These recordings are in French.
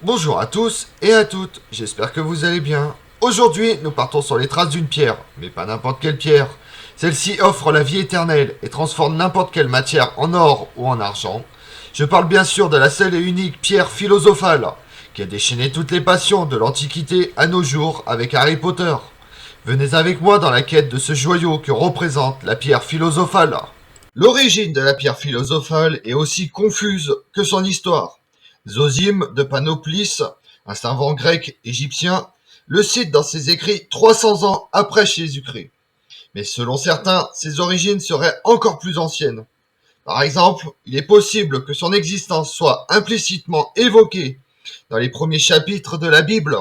Bonjour à tous et à toutes, j'espère que vous allez bien. Aujourd'hui, nous partons sur les traces d'une pierre, mais pas n'importe quelle pierre. Celle-ci offre la vie éternelle et transforme n'importe quelle matière en or ou en argent. Je parle bien sûr de la seule et unique pierre philosophale, qui a déchaîné toutes les passions de l'Antiquité à nos jours avec Harry Potter. Venez avec moi dans la quête de ce joyau que représente la pierre philosophale. L'origine de la pierre philosophale est aussi confuse que son histoire. Zosime de Panoplis, un savant grec égyptien, le cite dans ses écrits 300 ans après Jésus-Christ. Mais selon certains, ses origines seraient encore plus anciennes. Par exemple, il est possible que son existence soit implicitement évoquée dans les premiers chapitres de la Bible.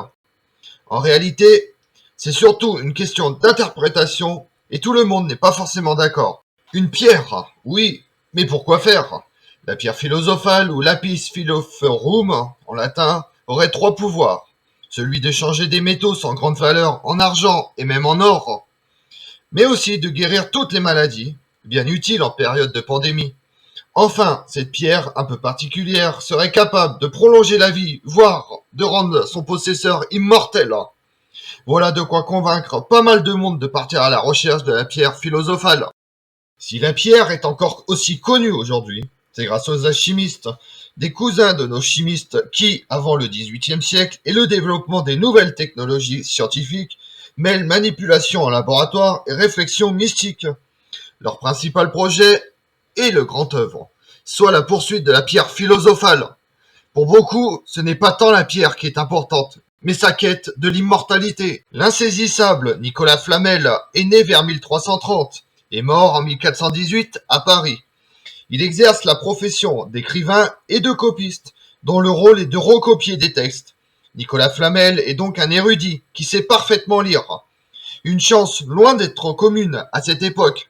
En réalité, c'est surtout une question d'interprétation et tout le monde n'est pas forcément d'accord. Une pierre, oui, mais pourquoi faire? La pierre philosophale ou lapis philosophorum en latin aurait trois pouvoirs. Celui de changer des métaux sans grande valeur en argent et même en or, mais aussi de guérir toutes les maladies, bien utiles en période de pandémie. Enfin, cette pierre un peu particulière serait capable de prolonger la vie, voire de rendre son possesseur immortel. Voilà de quoi convaincre pas mal de monde de partir à la recherche de la pierre philosophale. Si la pierre est encore aussi connue aujourd'hui, c'est grâce aux alchimistes, des cousins de nos chimistes qui, avant le XVIIIe siècle et le développement des nouvelles technologies scientifiques, mêlent manipulation en laboratoire et réflexion mystique. Leur principal projet est le grand œuvre, soit la poursuite de la pierre philosophale. Pour beaucoup, ce n'est pas tant la pierre qui est importante, mais sa quête de l'immortalité. L'insaisissable Nicolas Flamel est né vers 1330 et mort en 1418 à Paris. Il exerce la profession d'écrivain et de copiste, dont le rôle est de recopier des textes. Nicolas Flamel est donc un érudit qui sait parfaitement lire. Une chance loin d'être commune à cette époque.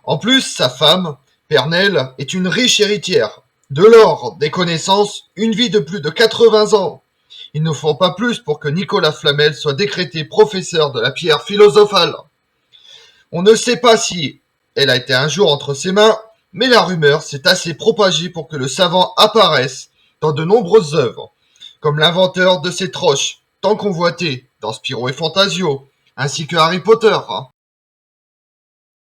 En plus, sa femme, Pernelle, est une riche héritière. De l'or, des connaissances, une vie de plus de 80 ans. Il ne faut pas plus pour que Nicolas Flamel soit décrété professeur de la pierre philosophale. On ne sait pas si elle a été un jour entre ses mains, mais la rumeur s'est assez propagée pour que le savant apparaisse dans de nombreuses œuvres, comme l'inventeur de cette roche, tant convoitée dans Spirou et Fantasio, ainsi que Harry Potter.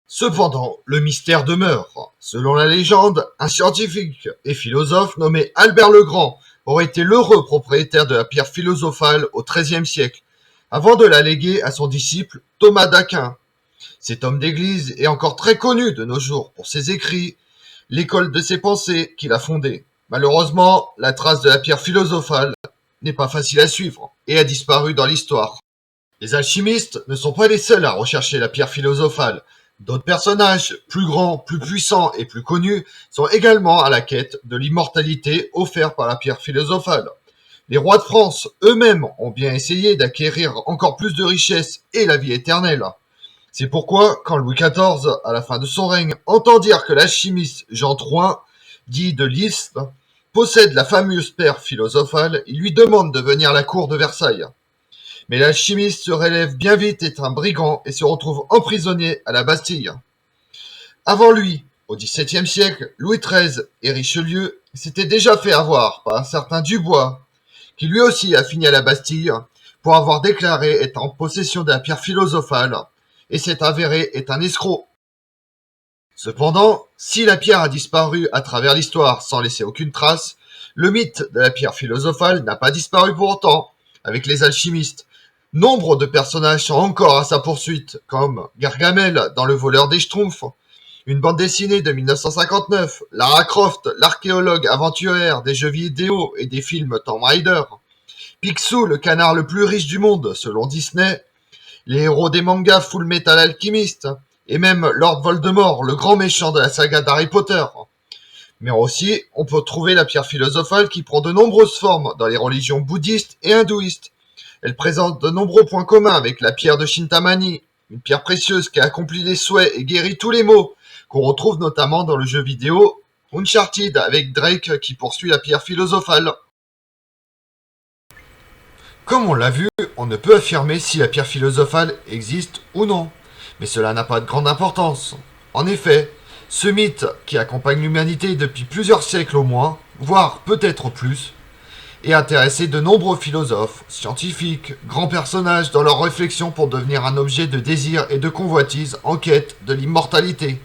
Cependant, le mystère demeure. Selon la légende, un scientifique et philosophe nommé Albert le Grand aurait été l'heureux propriétaire de la pierre philosophale au XIIIe siècle, avant de la léguer à son disciple Thomas d'Aquin. Cet homme d'église est encore très connu de nos jours pour ses écrits, l'école de ses pensées qu'il a fondée. Malheureusement, la trace de la pierre philosophale n'est pas facile à suivre et a disparu dans l'histoire. Les alchimistes ne sont pas les seuls à rechercher la pierre philosophale. D'autres personnages, plus grands, plus puissants et plus connus, sont également à la quête de l'immortalité offerte par la pierre philosophale. Les rois de France eux-mêmes ont bien essayé d'acquérir encore plus de richesses et la vie éternelle. C'est pourquoi, quand Louis XIV, à la fin de son règne, entend dire que l'alchimiste Jean Drouin, dit de Lisle, possède la fameuse pierre philosophale, il lui demande de venir à la cour de Versailles. Mais l'alchimiste se révèle bien vite être un brigand et se retrouve emprisonné à la Bastille. Avant lui, au XVIIe siècle, Louis XIII et Richelieu s'étaient déjà fait avoir par un certain Dubois, qui lui aussi a fini à la Bastille pour avoir déclaré être en possession de la pierre philosophale, et s'est avéré être un escroc. Cependant, si la pierre a disparu à travers l'histoire sans laisser aucune trace, le mythe de la pierre philosophale n'a pas disparu pour autant avec les alchimistes. Nombre de personnages sont encore à sa poursuite, comme Gargamel dans Le voleur des Schtroumpfs, une bande dessinée de 1959, Lara Croft, l'archéologue aventurière des jeux vidéo et des films Tomb Raider, Picsou, le canard le plus riche du monde selon Disney, les héros des mangas Full Metal Alchemist, et même Lord Voldemort, le grand méchant de la saga d'Harry Potter. Mais aussi, on peut trouver la pierre philosophale qui prend de nombreuses formes dans les religions bouddhistes et hindouistes. Elle présente de nombreux points communs avec la pierre de Chintamani, une pierre précieuse qui accomplit les souhaits et guérit tous les maux, qu'on retrouve notamment dans le jeu vidéo Uncharted avec Drake qui poursuit la pierre philosophale. Comme on l'a vu, on ne peut affirmer si la pierre philosophale existe ou non, mais cela n'a pas de grande importance. En effet, ce mythe qui accompagne l'humanité depuis plusieurs siècles au moins, voire peut-être plus, et intéressé de nombreux philosophes, scientifiques, grands personnages dans leurs réflexions pour devenir un objet de désir et de convoitise en quête de l'immortalité.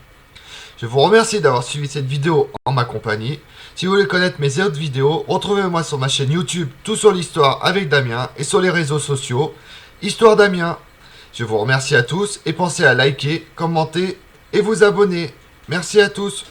Je vous remercie d'avoir suivi cette vidéo en ma compagnie. Si vous voulez connaître mes autres vidéos, retrouvez-moi sur ma chaîne YouTube Tout sur l'Histoire avec Damien et sur les réseaux sociaux Histoire Damien. Je vous remercie à tous et pensez à liker, commenter et vous abonner. Merci à tous.